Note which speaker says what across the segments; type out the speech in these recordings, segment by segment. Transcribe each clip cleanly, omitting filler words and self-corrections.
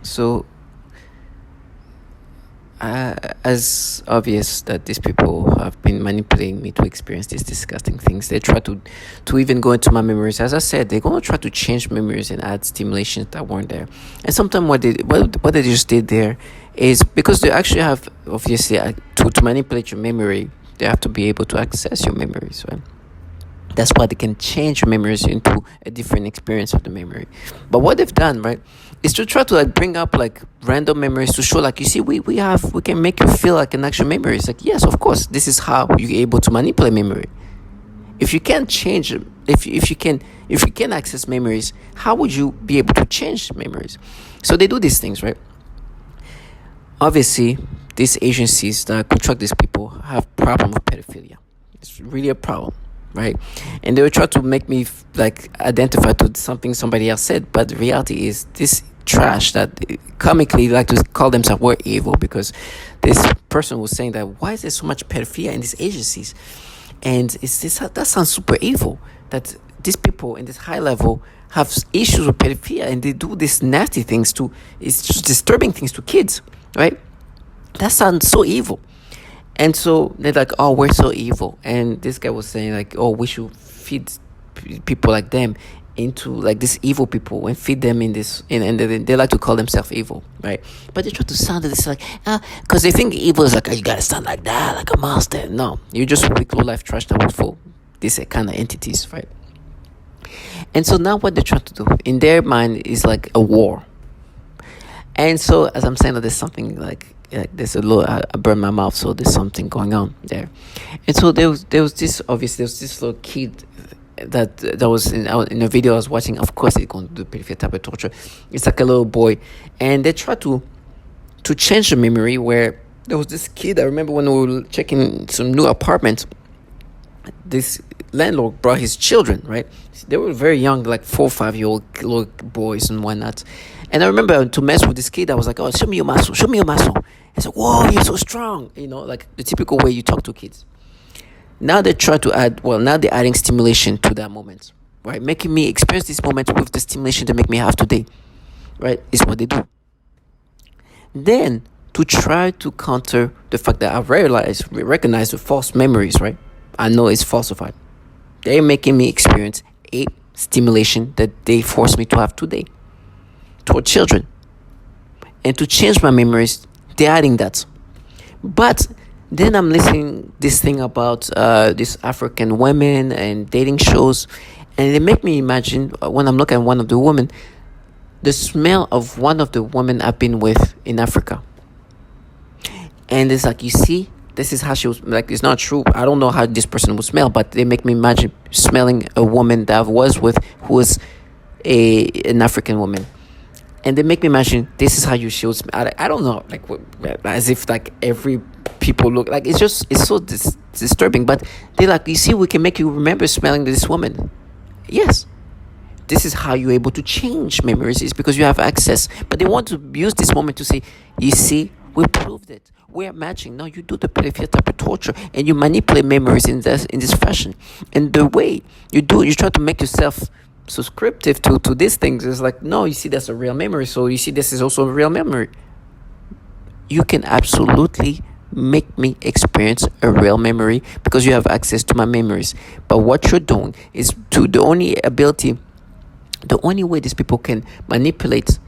Speaker 1: So, as obvious that these people have been manipulating me to experience these disgusting things, they try to even go into my memories. As I said, they're gonna try to change memories and add stimulations that weren't there. And sometimes what they just did there is because they actually have, obviously, to manipulate your memory, they have to be able to access your memories, right? That's why they can change memories into a different experience of the memory. But what they've done, right, is to try to like bring up like random memories to show like, you see, we can make you feel like an actual memory. It's like, yes, of course, this is how you're able to manipulate memory. If you can't change, if you can access memories, how would you be able to change memories? So they do these things, right? Obviously, these agencies that contract these people have problem with pedophilia. It's really a problem, right? And they will try to make me like identify to something somebody else said, but the reality is this trash that comically like to call themselves were evil, because this person was saying that why is there so much pedophilia in these agencies, and it's this that sounds super evil that these people in this high level have issues with pedophilia and they do these nasty things to, it's just disturbing things to kids, right? That sounds so evil. And so they're like, oh, we're so evil. And this guy was saying like, oh, we should feed people like them into like these evil people and feed them in this, and they like to call themselves evil, right? But they try to sound this like, because they think evil is like, oh, you gotta sound like that, like a monster. No, you're just weak, low life trash that works for these kind of entities, right? And so now what they're trying to do in their mind is like a war. And so as I'm saying that there's something like there's a little, I burned my mouth, so there's something going on there. And so there was this, obviously there was this little kid that was in a video I was watching. Of course they're going to do pretty type of torture. It's like a little boy, and they try to change the memory where there was this kid. I remember when we were checking some new apartments, this landlord brought his children, right? They were very young, like 4 or 5 year old little boys and whatnot. And I remember to mess with this kid, I was like, oh, show me your muscle, show me your muscle. He's like, whoa, you're so strong. You know, like the typical way you talk to kids. Now they try to now they're adding stimulation to that moment, right? Making me experience this moment with the stimulation they make me have today, right? Is what they do. Then, to try to counter the fact that I recognize the false memories, right? I know it's falsified. They're making me experience a stimulation that they force me to have today toward children. And to change my memories, they're adding that. But then I'm listening this thing about these African women and dating shows, and they make me imagine when I'm looking at one of the women, the smell of one of the women I've been with in Africa. And it's like, you see, this is how she was, like, it's not true. I don't know how this person would smell, but they make me imagine smelling a woman that I was with who was an African woman. And they make me imagine this is how you should smell. I don't know, like, as if like every people look like, it's so disturbing. But they're like, you see, we can make you remember smelling this woman. Yes, this is how you're able to change memories, is because you have access. But they want to use this moment to say, you see, we proved it. We're matching. Now you do the pedophilia type of torture and you manipulate memories in this fashion. And the way you try to make yourself subscriptive to these things is like, no, you see, that's a real memory. So you see, this is also a real memory. You can absolutely make me experience a real memory because you have access to my memories. But what you're doing is the only way these people can manipulate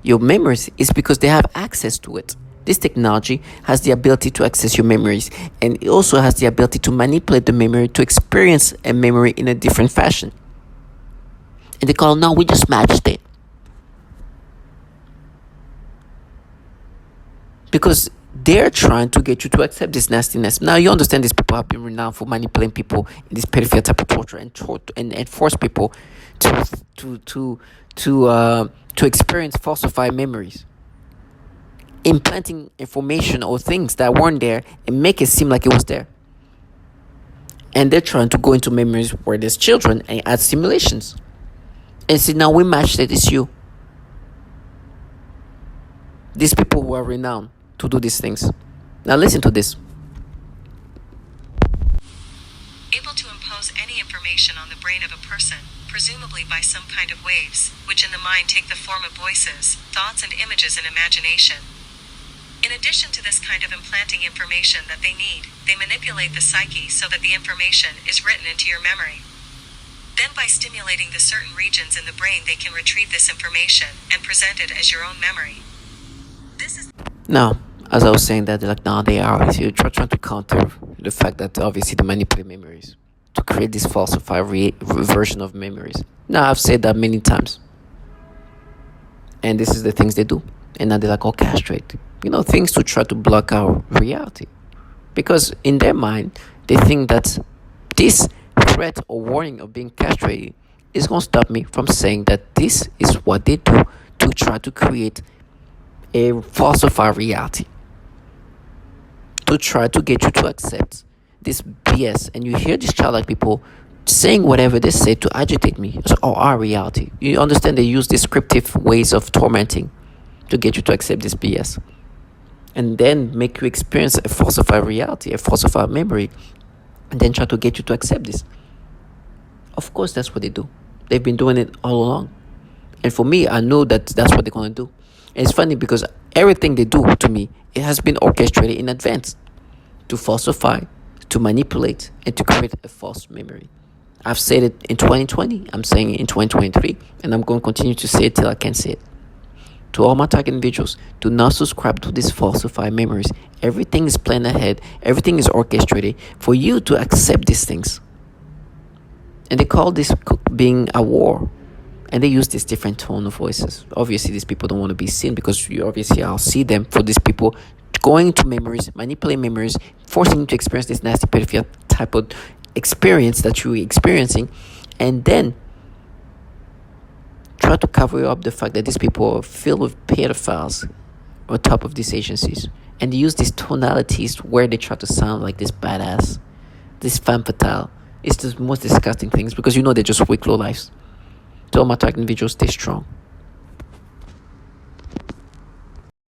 Speaker 1: your memories is because they have access to it. This technology has the ability to access your memories, and it also has the ability to manipulate the memory to experience a memory in a different fashion. And they call, no, we just matched it. Because they're trying to get you to accept this nastiness. Now, you understand these people have been renowned for manipulating people in this pedophilia type of torture and force people to experience falsified memories, implanting information or things that weren't there and make it seem like it was there. And they're trying to go into memories where there's children and add simulations and say, now we matched it, it's you. These people who are renowned to do these things. Now listen to this.
Speaker 2: Able to impose any information on the brain of a person, presumably by some kind of waves, which in the mind take the form of voices, thoughts and images and imagination. In addition to this kind of implanting information that they need, they manipulate the psyche so that the information is written into your memory. Then by stimulating the certain regions in the brain they can retrieve this information and present it as your own memory.
Speaker 1: Now, as I was saying that like now they are you trying to counter the fact that obviously they manipulate memories to create this falsified version of memories. Now I've said that many times. And this is the things they do. And now they're like, castrate. Things to try to block our reality. Because in their mind, they think that this threat or warning of being castrated is going to stop me from saying that this is what they do to try to create a falsified reality. To try to get you to accept this BS. And you hear these childlike people saying whatever they say to agitate me. Our reality. You understand they use descriptive ways of tormenting to get you to accept this BS. And then make you experience a falsified reality, a falsified memory. And then try to get you to accept this. Of course, that's what they do. They've been doing it all along. And for me, I know that that's what they're going to do. And it's funny because everything they do to me, it has been orchestrated in advance to falsify, to manipulate, and to create a false memory. I've said it in 2020, I'm saying it in 2023, and I'm going to continue to say it till I can say it. To all my target individuals, do not subscribe to these falsified memories. Everything is planned ahead. Everything is orchestrated for you to accept these things. And they call this being a war. And they use this different tone of voices. Obviously, these people don't want to be seen because I'll see them for these people going to memories, manipulating memories, forcing you to experience this nasty pedophilia type of experience that you're experiencing, and then try to cover up the fact that these people are filled with pedophiles on top of these agencies. And they use these tonalities where they try to sound like this badass, this femme fatale. It's the most disgusting things because they're just weak low lives. To all my target individuals, stay strong.